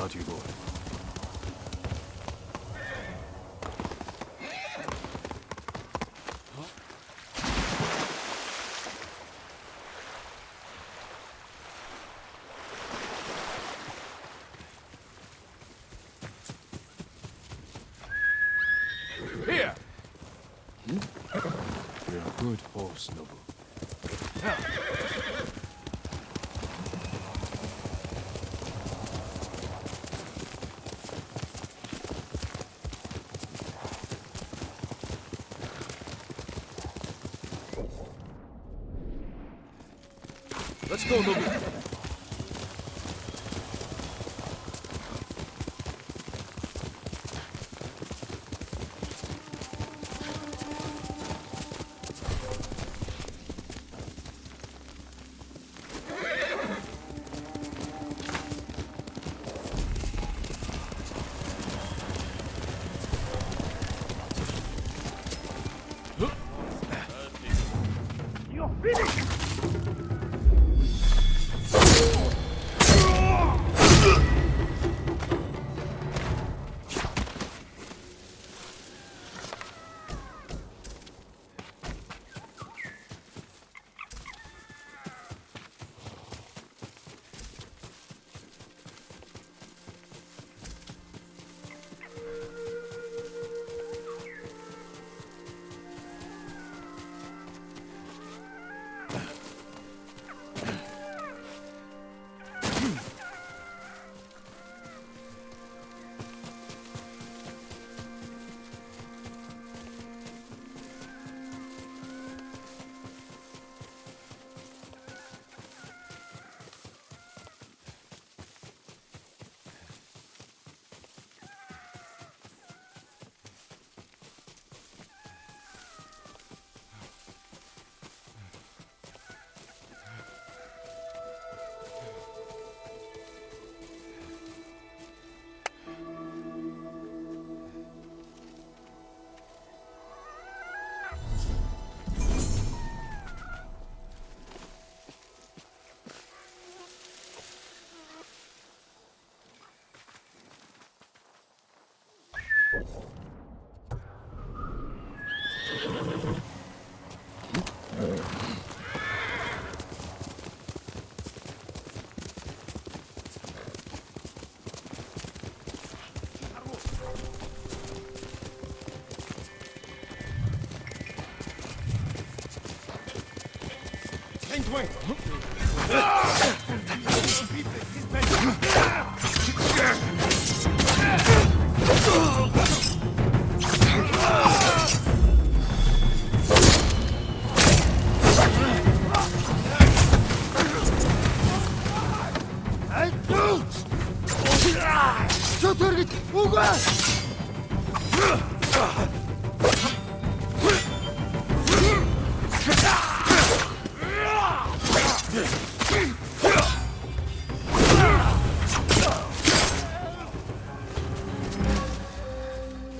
without you, boy. Here! You're a good horse, Nobu. Let's go, Nobu.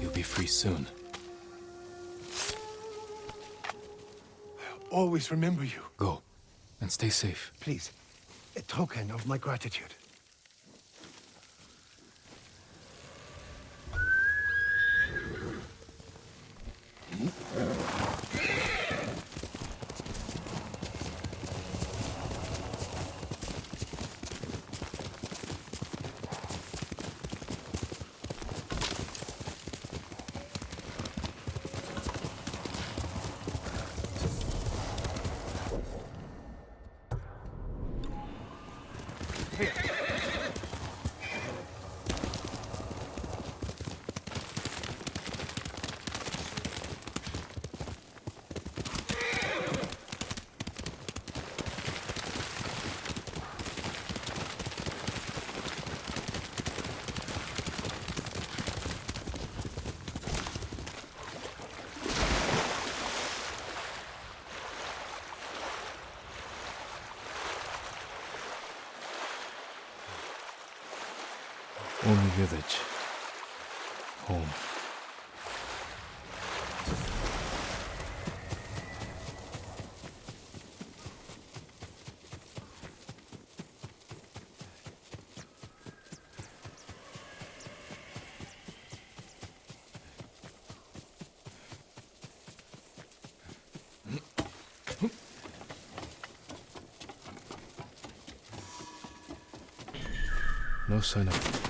You'll be free soon. I'll always remember you. Go, and stay safe. Please, a token of my gratitude. Omi village. Home. No sign of...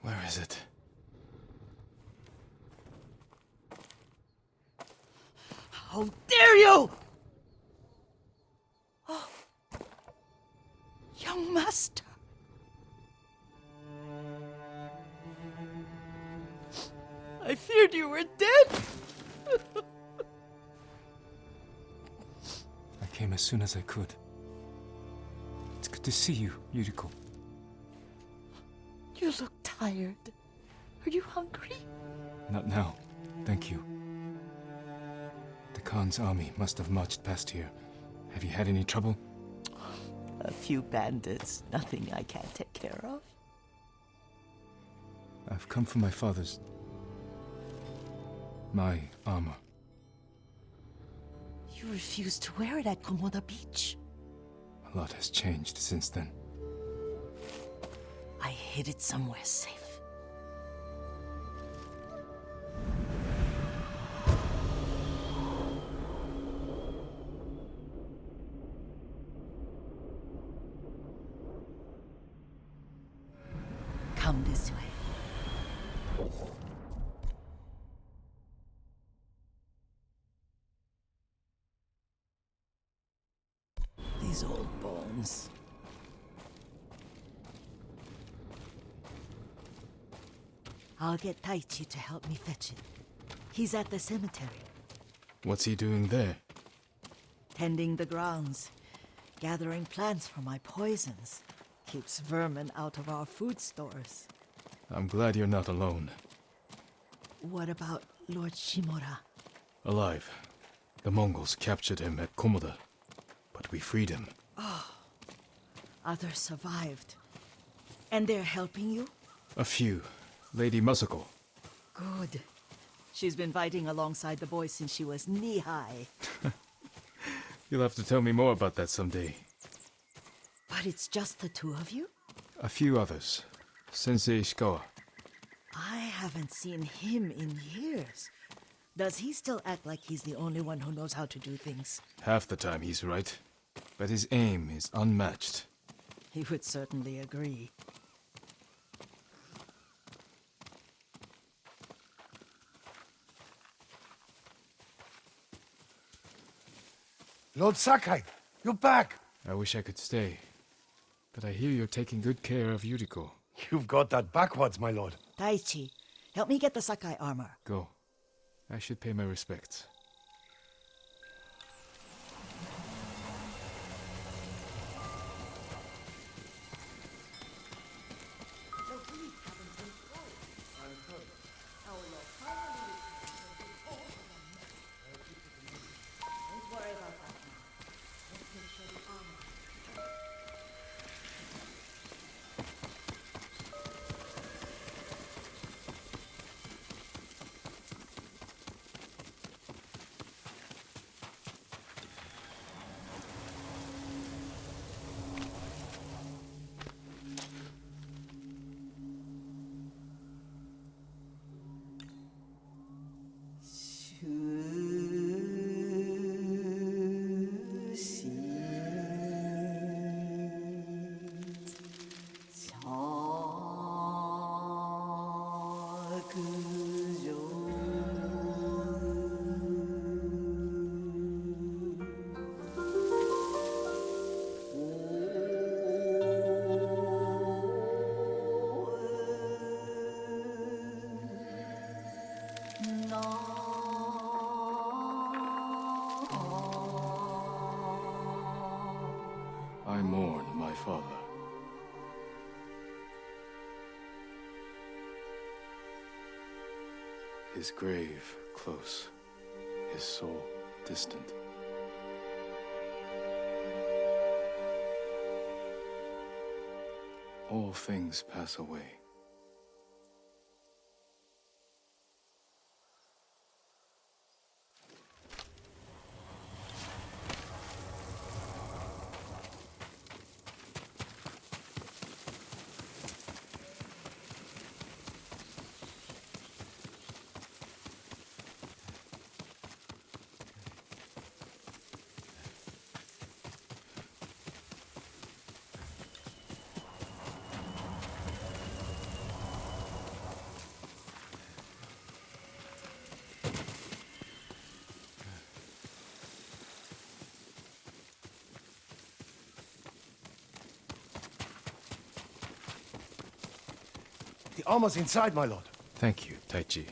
Where is it? How dare you! Oh, young master. I feared you were dead. I came as soon as I could. It's good to see you, Yuriko. You look tired. Are you hungry? Not now, thank you. The Khan's army must have marched past here. Have you had any trouble? A few bandits. Nothing I can't take care of. I've come for my father's... my armor. You refused to wear it at Komoda Beach. A lot has changed since then. I hid it somewhere safe. Come this way. These old bones. I'll get Taichi to help me fetch it. He's at the cemetery, What's he doing there? tending the grounds, gathering plants for my poisons. Keeps vermin out of our food stores. I'm glad you're not alone. What about Lord Shimura? Alive. The Mongols captured him at Komoda, but we freed him. Others survived. And they're helping you? A few. Lady Masako. Good. She's been fighting alongside the boys since she was knee-high. You'll have to tell me more about that someday. But it's just the two of you? A few others. Sensei Ishikawa. I haven't seen him in years. Does he still act like he's the only one who knows how to do things? Half the time he's right, but his aim is unmatched. He would certainly agree. Lord Sakai, you're back. I wish I could stay, but I hear you're taking good care of Yuriko. You've got that backwards, my lord. Taichi, help me get the Sakai armor. Go. I should pay my respects. I mourn my father. His grave close, his soul distant. All things pass away. The armor's inside, my lord. Thank you, Taichi.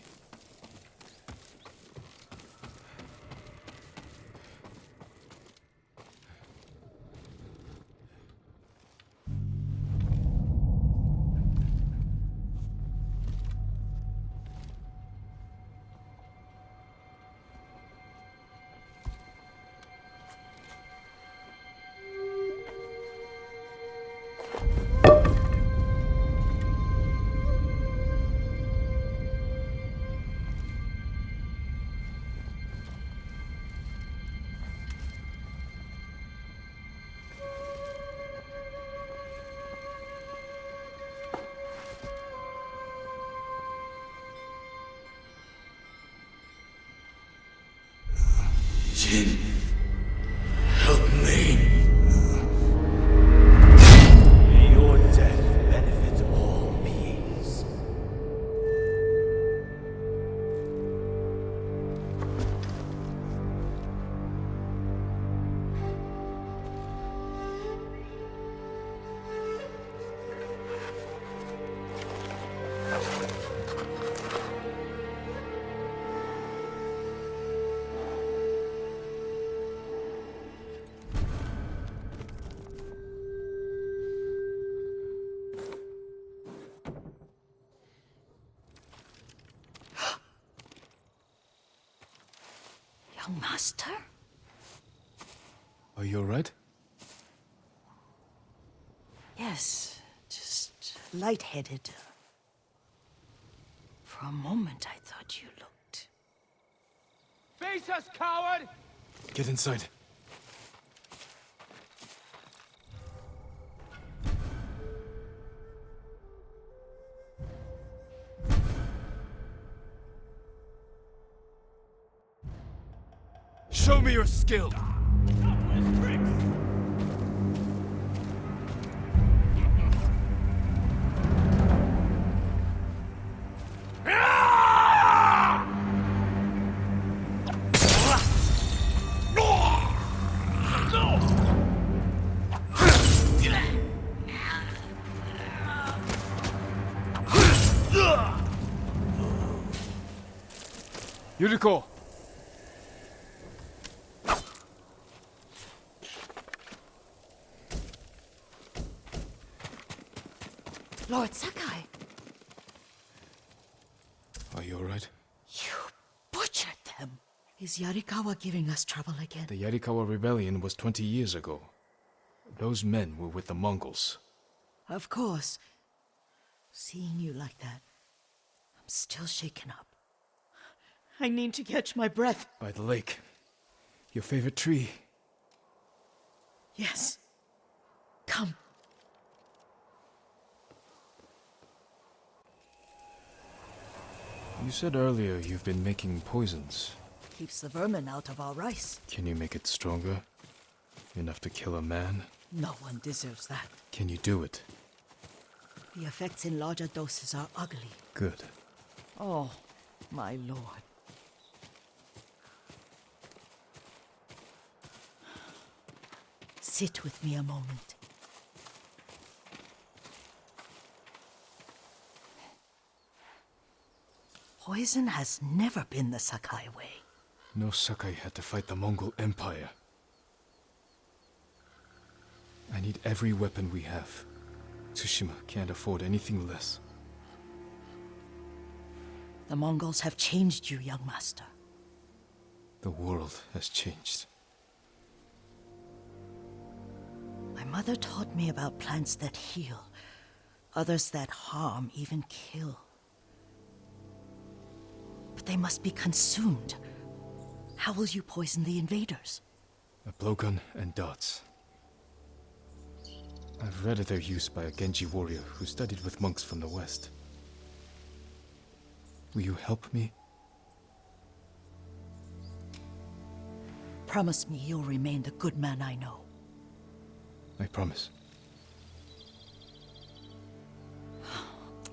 Jin, help me. May your death benefit all beings. Young master? Are you alright? Yes, just lightheaded. For a moment, I thought you looked... Face us, coward! Get inside. Show me your skill! Yuriko! Lord Sakai, Are you alright? you butchered them. Is Yarikawa giving us trouble again? The Yarikawa rebellion was 20 years ago. Those men were with the Mongols. Of course. Seeing you like that, I'm still shaken up. I need to catch my breath. By the lake. Your favorite tree. Yes. Come. You said earlier you've been making poisons. Keeps the vermin out of our rice. Can you make it stronger? Enough to kill a man? No one deserves that. Can you do it? The effects in larger doses are ugly. Good. Oh, my lord. Sit with me a moment. Poison has never been the Sakai way. No Sakai had to fight the Mongol Empire. I need every weapon we have. Tsushima can't afford anything less. The Mongols have changed you, young master. The world has changed. My mother taught me about plants that heal, others that harm, even kill. But they must be consumed. How will you poison the invaders? A blowgun and darts. I've read of their use by a Genji warrior who studied with monks from the west. Will you help me? Promise me you'll remain the good man I know. I promise.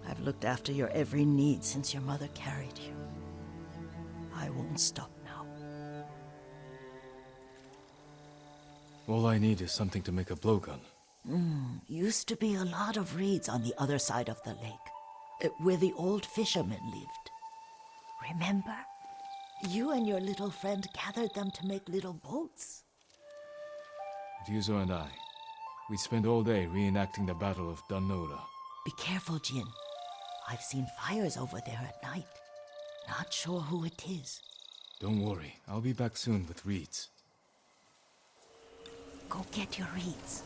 I've looked after your every need since your mother carried you. I won't stop now. All I need is something to make a blowgun. Used to be a lot of reeds on the other side of the lake, where the old fishermen lived. Remember? You and your little friend gathered them to make little boats. Ryuzo and I, we spent all day reenacting the Battle of Danora. Be careful, Jin. I've seen fires over there at night. Not sure who it is. Don't worry, I'll be back soon with reeds. Go get your reeds.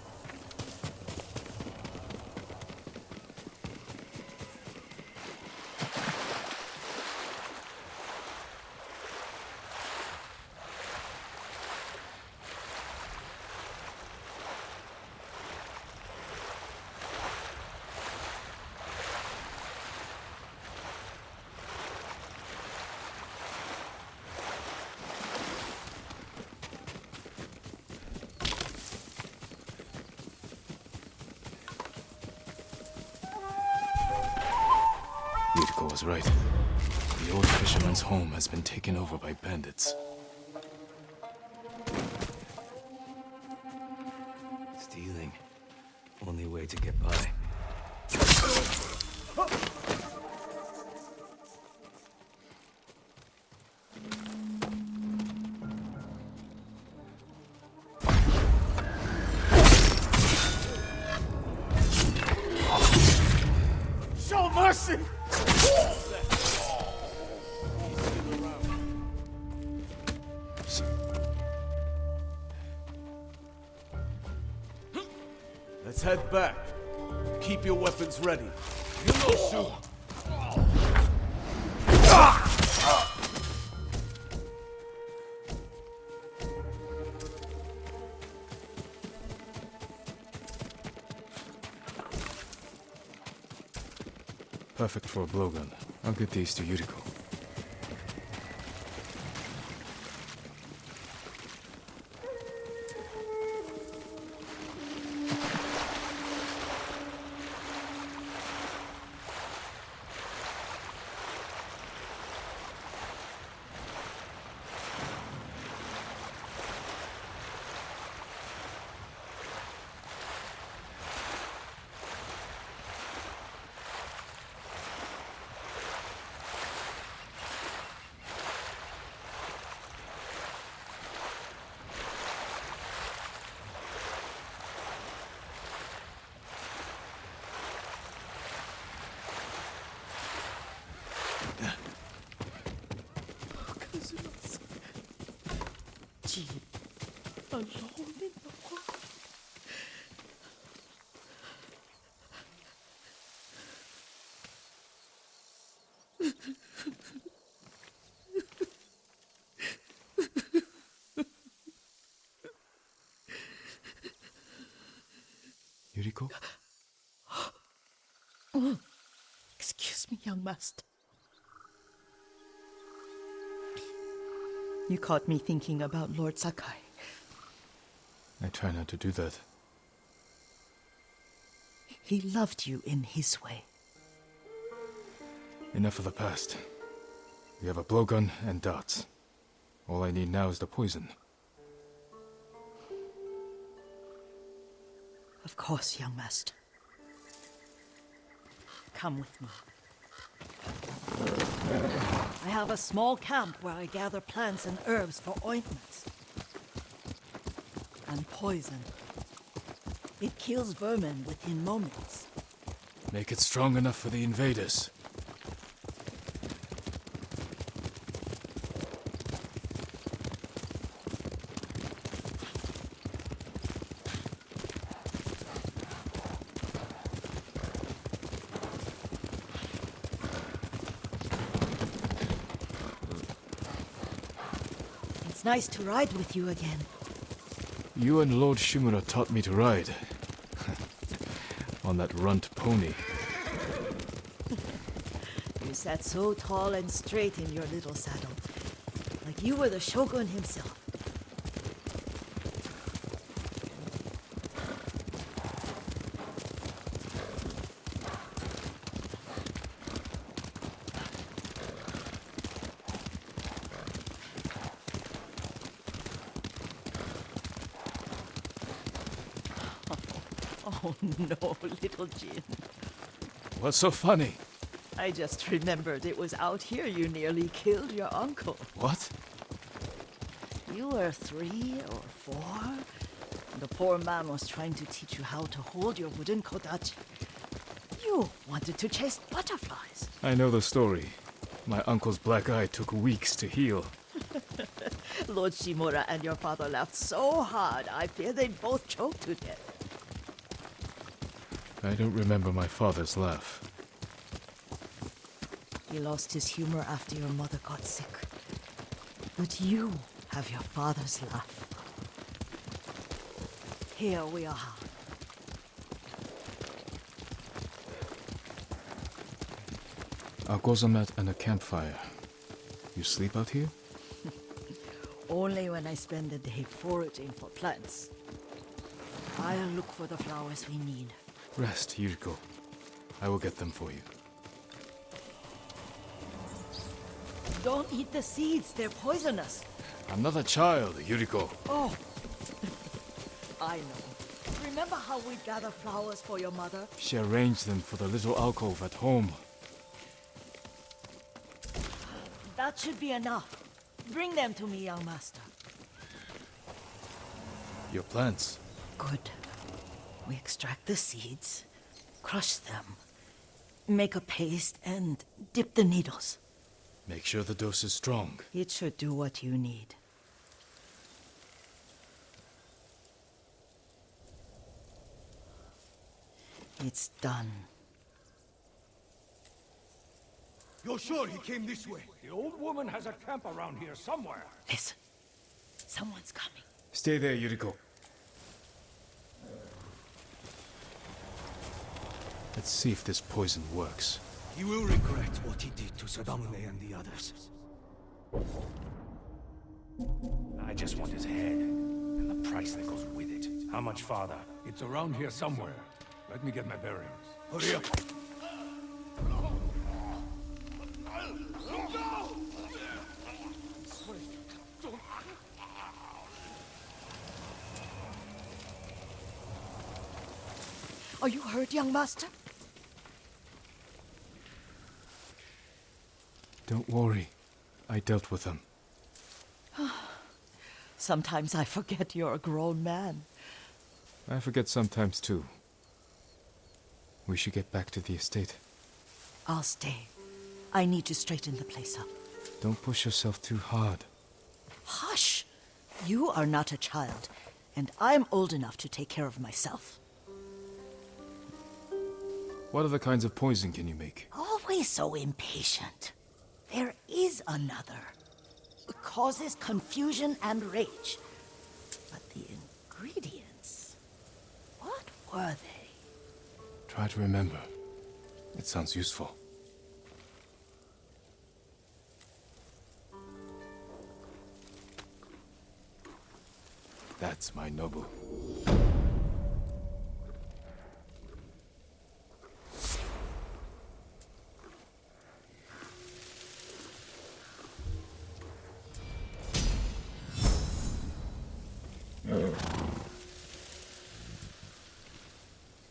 Yuriko was right. The old fisherman's home has been taken over by bandits. Stealing. Only way to get by. Show mercy! Let's head back. Keep your weapons ready. You know shoot. Perfect for a blowgun. I'll get these to Yuriko. Jin, alone in the world. Yuriko? Excuse me, young master. You caught me thinking about Lord Sakai. I try not to do that. He loved you in his way. Enough of the past. We have a blowgun and darts. All I need now is the poison. Of course, young master. Come with me. I have a small camp where I gather plants and herbs for ointments. And poison. It kills vermin within moments. Make it strong enough for the invaders. It's nice to ride with you again. You and Lord Shimura taught me to ride. On that runt pony. You sat so tall and straight in your little saddle, like you were the shogun himself. Oh no, little Jin. What's so funny? I just remembered it was out here you nearly killed your uncle. What? You were 3 or 4. The poor man was trying to teach you how to hold your wooden kodachi. You wanted to chase butterflies. I know the story. My uncle's black eye took weeks to heal. Lord Shimura and your father laughed so hard, I fear they'd both choke to death. I don't remember my father's laugh. He lost his humor after your mother got sick. But you have your father's laugh. Here we are. A gozamat and a campfire. You sleep out here? Only when I spend the day foraging for plants. I'll look for the flowers we need. Rest, Yuriko. I will get them for you. Don't eat the seeds, they're poisonous. I'm not a child, Yuriko. Oh, I know. Remember how we gather flowers for your mother? She arranged them for the little alcove at home. That should be enough. Bring them to me, young master. Your plants. Good. We extract the seeds, crush them, make a paste, and dip the needles. Make sure the dose is strong. It should do what you need. It's done. You're sure he came this way? The old woman has a camp around here somewhere. Listen. Someone's coming. Stay there, Yuriko. Let's see if this poison works. He will regret what he did to Sadamune and the others. I just want his head, and the price that goes with it. How much farther? It's around here somewhere. Let me get my bearings. Hurry up. Are you hurt, young master? Don't worry. I dealt with them. Sometimes I forget you're a grown man. I forget sometimes too. We should get back to the estate. I'll stay. I need to straighten the place up. Don't push yourself too hard. Hush! You are not a child, and I'm old enough to take care of myself. What other kinds of poison can you make? Always so impatient. There is another. It causes confusion and rage. But the ingredients... what were they? Try to remember. It sounds useful. That's my Nobu.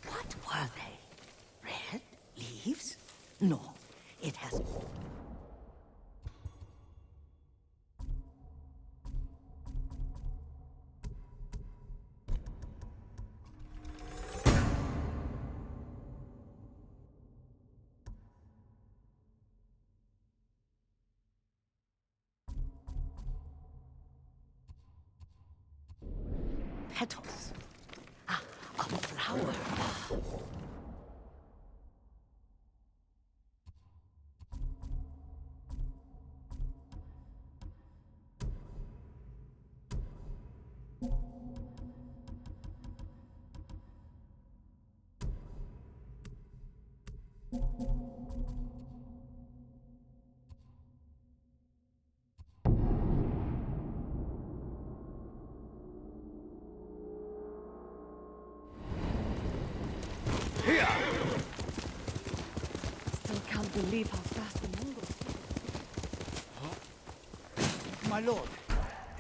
What were they? Red leaves? No, it has... petals. Ah, a flower. Still can't believe how fast the Mongols. My lord,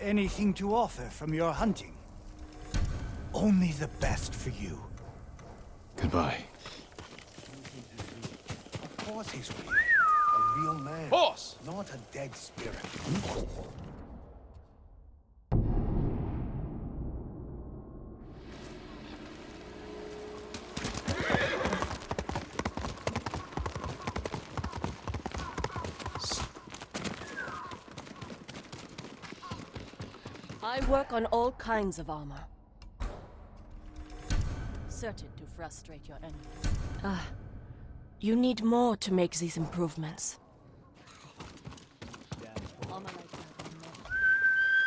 anything to offer from your hunting? Only the best for you. Goodbye. Of course he's real. A real man. Horse! Not a dead spirit. I work on all kinds of armor. Certain to frustrate your enemies. You need more to make these improvements. Armor like that will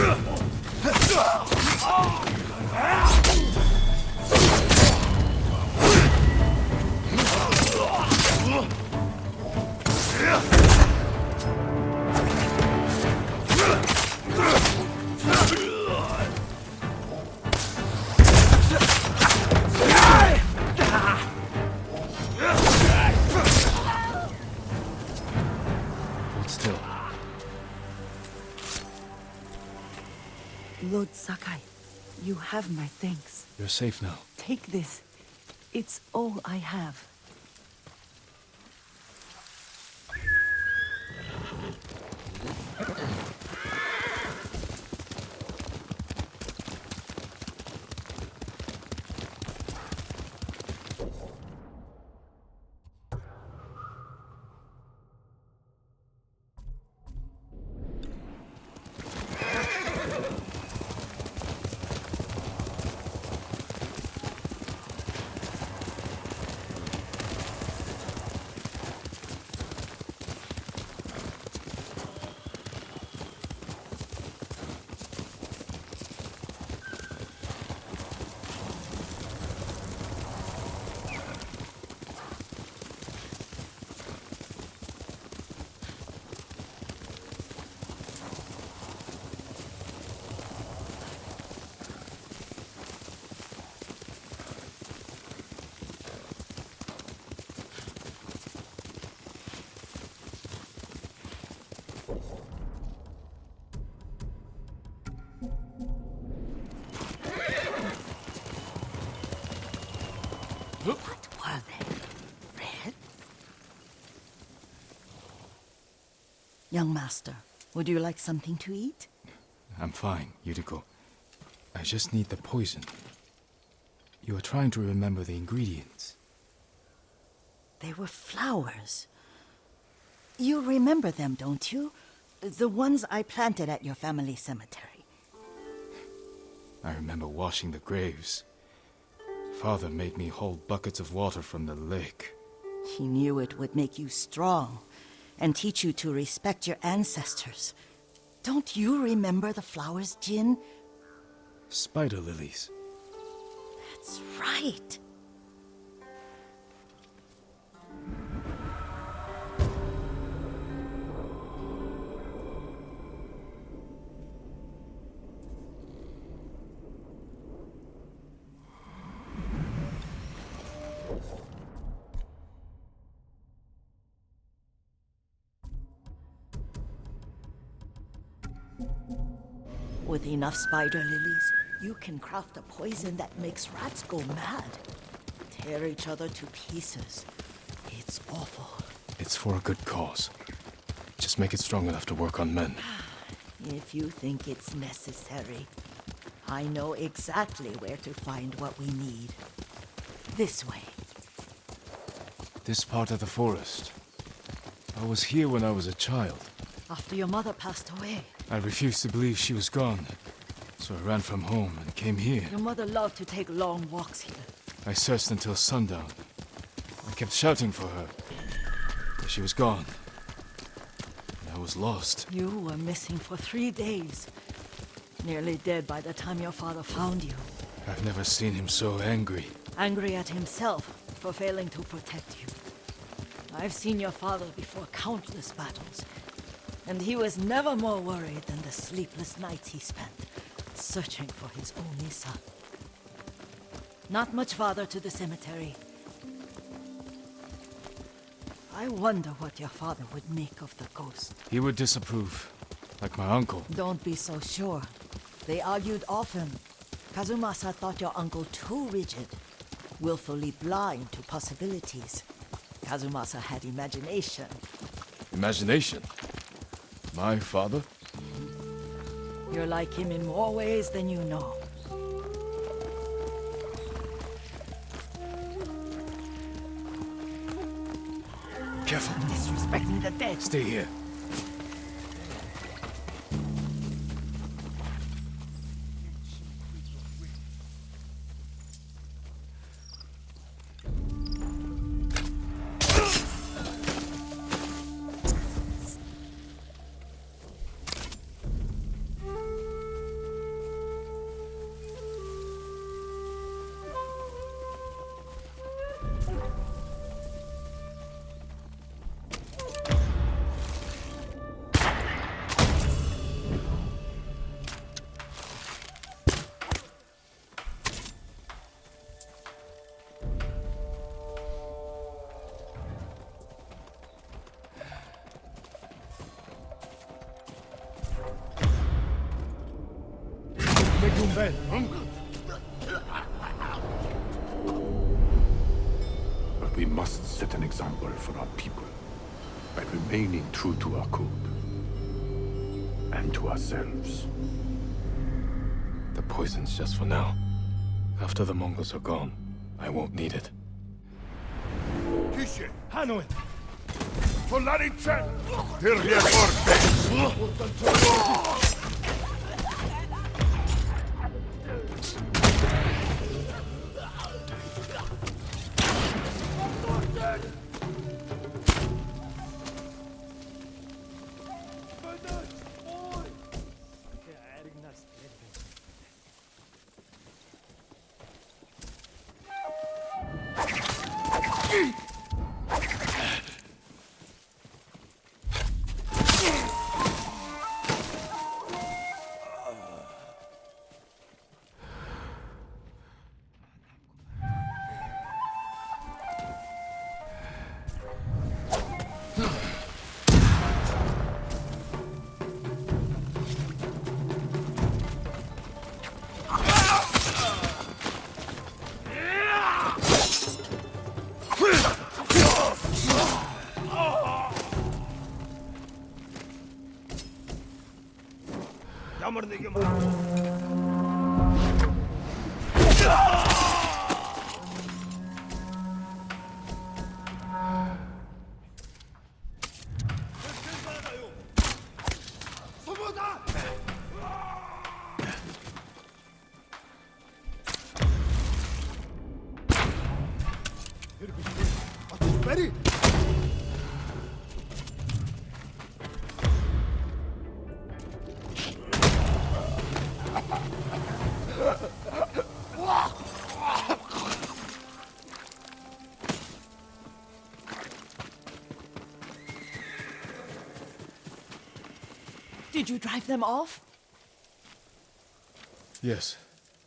never Hold still. Lord Sakai, you have my thanks. You're safe now. Take this. It's all I have. What were they? Red? Young master, would you like something to eat? I'm fine, Yuriko. I just need the poison. You are trying to remember the ingredients. They were flowers. You remember them, don't you? The ones I planted at your family cemetery. I remember washing the graves. Father made me hold buckets of water from the lake. He knew it would make you strong and teach you to respect your ancestors. Don't you remember the flowers, Jin? Spider Lilies. That's right. With enough spider lilies, you can craft a poison that makes rats go mad. Tear each other to pieces. It's awful. It's for a good cause. Just make it strong enough to work on men. If you think it's necessary, I know exactly where to find what we need. This way. This part of the forest. I was here when I was a child. After your mother passed away. I refused to believe she was gone. So I ran from home and came here. Your mother loved to take long walks here. I searched until sundown. I kept shouting for her. But she was gone. And I was lost. You were missing for 3 days. Nearly dead by the time your father found you. I've never seen him so angry. Angry at himself for failing to protect you. I've seen your father before countless battles. And he was never more worried than the sleepless nights he spent searching for his only son. Not much farther to the cemetery. I wonder what your father would make of the ghost. He would disapprove, like my uncle. Don't be so sure. They argued often. Kazumasa thought your uncle too rigid, willfully blind to possibilities. Kazumasa had imagination. Imagination? My father? You're like him in more ways than you know. Careful. Disrespecting the dead. Stay here. But we must set an example for our people by remaining true to our code and to ourselves. The poison's just for now. After the Mongols are gone, I won't need it. Tisce, Hanoi! Soldati in cielo! Per via forte! Did you drive them off? Yes.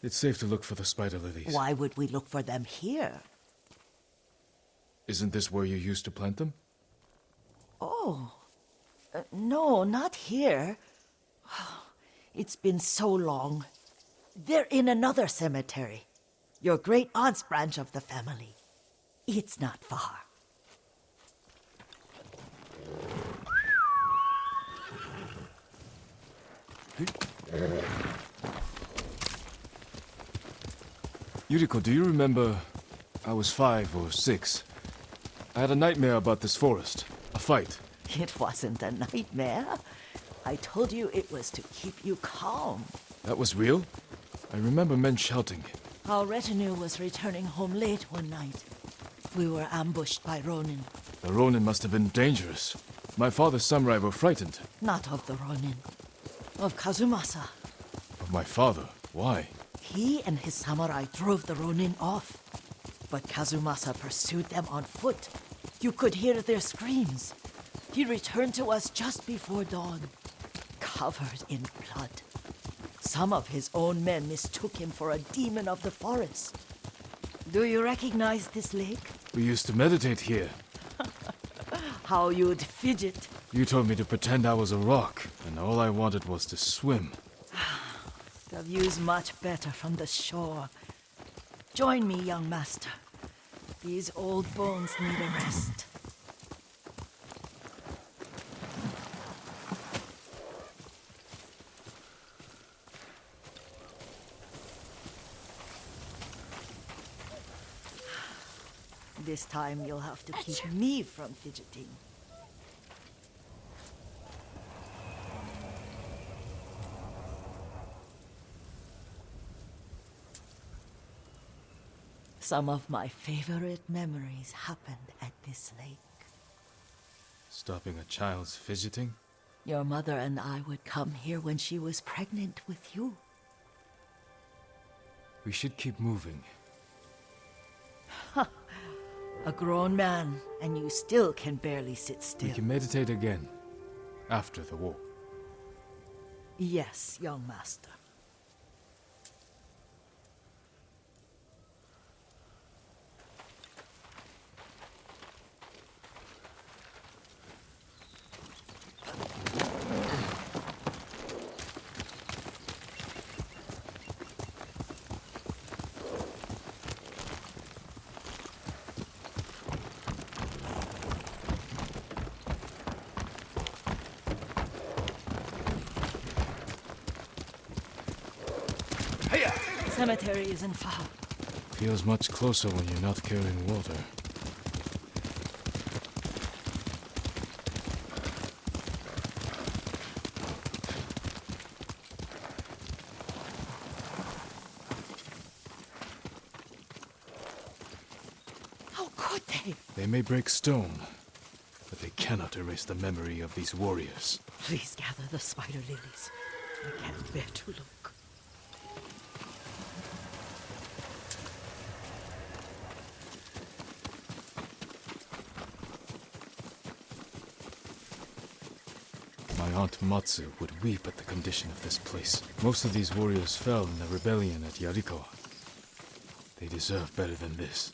It's safe to look for the Spider Lilies. Why would we look for them here? Isn't this where you used to plant them? Oh. No, not here. It's been so long. They're in another cemetery. Your great aunt's branch of the family. It's not far. Yuriko, do you remember... I was 5 or 6. I had a nightmare about this forest. A fight. It wasn't a nightmare. I told you it was to keep you calm. That was real? I remember men shouting. Our retinue was returning home late one night. We were ambushed by Ronin. The Ronin must have been dangerous. My father's samurai were frightened. Not of the Ronin. Of Kazumasa. Of my father? Why? He and his samurai drove the Ronin off. But Kazumasa pursued them on foot. You could hear their screams. He returned to us just before dawn, covered in blood. Some of his own men mistook him for a demon of the forest. Do you recognize this lake? We used to meditate here. How you'd fidget. You told me to pretend I was a rock, and all I wanted was to swim. The view's much better from the shore. Join me, young master. These old bones need a rest. This time you'll have to keep me from fidgeting. Some of my favorite memories happened at this lake. Stopping a child's fidgeting? Your mother and I would come here when she was pregnant with you. We should keep moving. A grown man, and you still can barely sit still. We can meditate again. After the war. Yes, young master. Cemetery isn't far. Feels much closer when you're not carrying water. How could they? They may break stone, but they cannot erase the memory of these warriors. Please gather the spider lilies. I can't bear to look. My Aunt Matsu would weep at the condition of this place. Most of these warriors fell in the rebellion at Yuriko. They deserve better than this.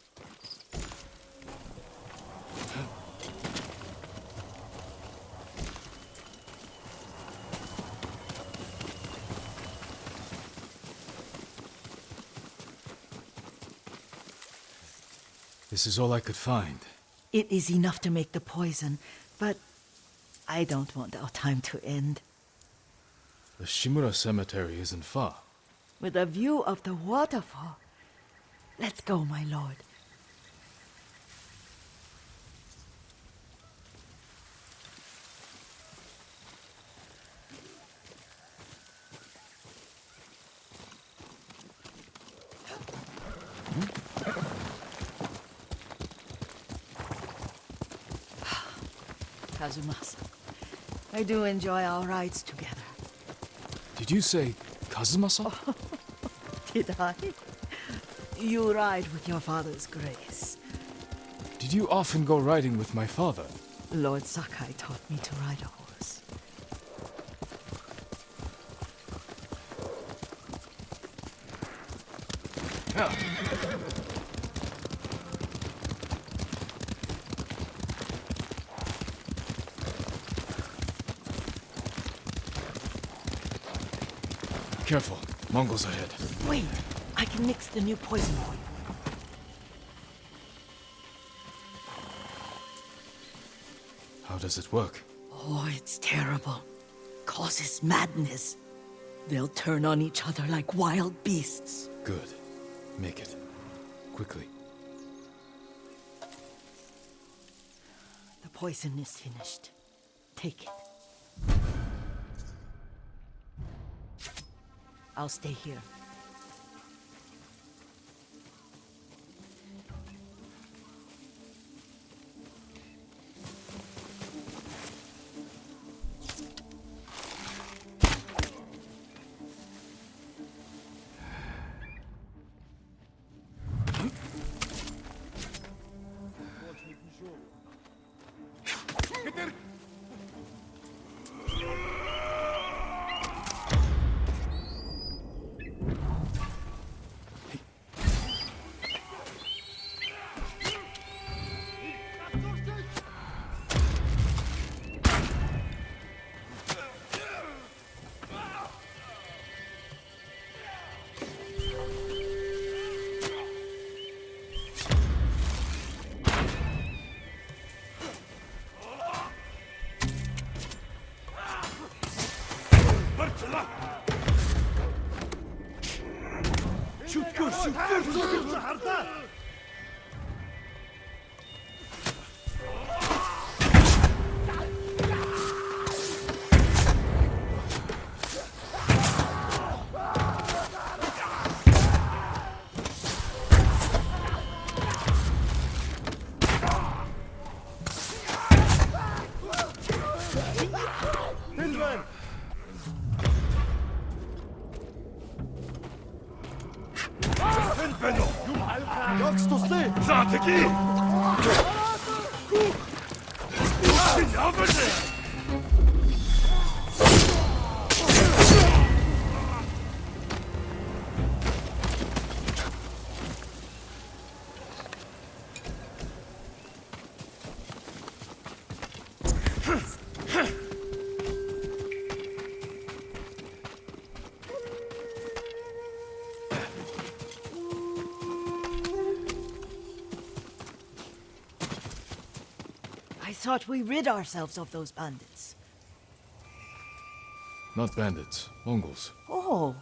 This is all I could find. It is enough to make the poison, but I don't want our time to end. The Shimura Cemetery isn't far. With a view of the waterfall. Let's go, my lord. Kazumasa, I do enjoy our rides together. Did you say Kazumasa? Did I? You ride with your father's grace. Did you often go riding with my father? Lord Sakai taught me to ride a horse. Careful. Mongols ahead. Wait, I can mix the new poison for you. How does it work? Oh, it's terrible. Causes madness. They'll turn on each other like wild beasts. Good. Make it. Quickly. The poison is finished. Take it. I'll stay here. I thought we rid ourselves of those bandits. Not bandits. Mongols. Oh,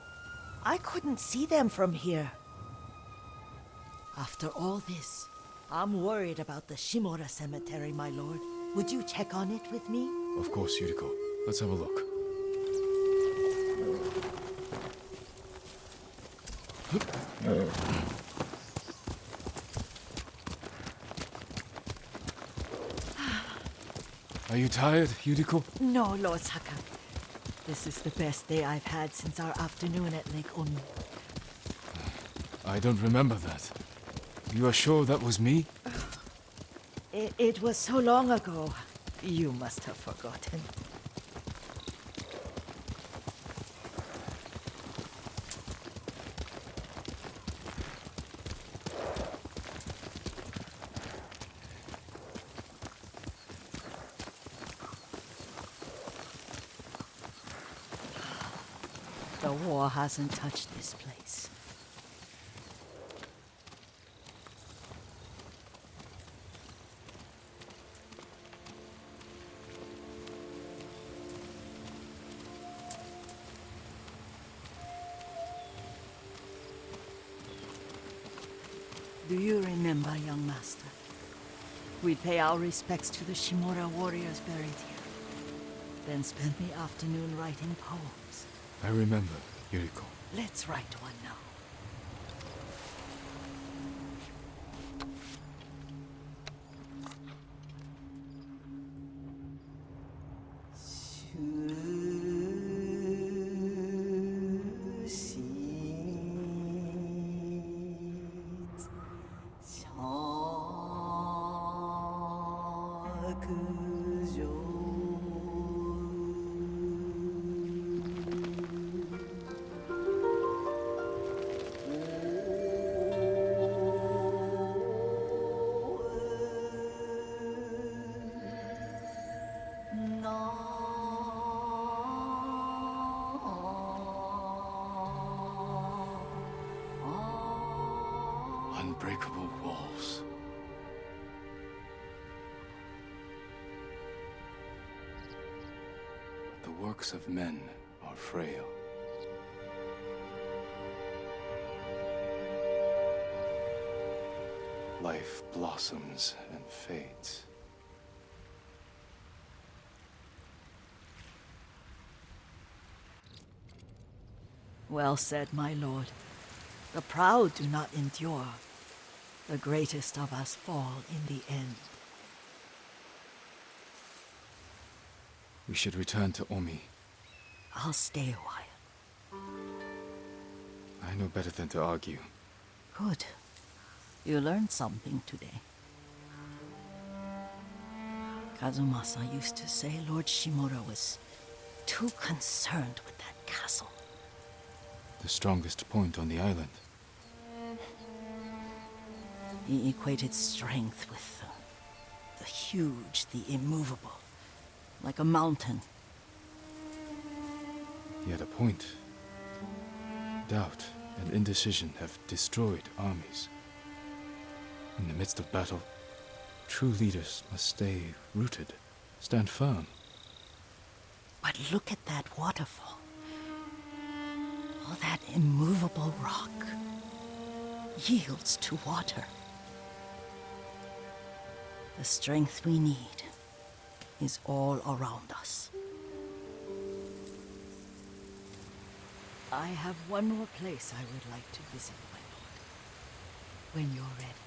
I couldn't see them from here. After all this, I'm worried about the Shimura cemetery, my lord. Would you check on it with me? Of course, Yuriko. Let's have a look. Are you tired, Yuriko? No, Lord Sakai. This is the best day I've had since our afternoon at Lake Omi. I don't remember that. You are sure that was me? It was so long ago. You must have forgotten. The war hasn't touched this place. Do you remember, young master? We'd pay our respects to the Shimura warriors buried here, then spend the afternoon writing poems. I remember, Yuriko. Let's write one now. unbreakable walls. The works of men are frail. Life blossoms and fades. Well said, my lord. The proud do not endure. The greatest of us fall in the end. We should return to Omi. I'll stay a while. I know better than to argue. Good. You learned something today. Kazumasa used to say Lord Shimura was too concerned with that castle. The strongest point on the island. He equated strength with the huge, the immovable, like a mountain. He had a point. Doubt and indecision have destroyed armies. In the midst of battle, true leaders must stay rooted, stand firm. But look at that waterfall. All that immovable rock yields to water. The strength we need is all around us. I have one more place I would like to visit, my lord. When you're ready.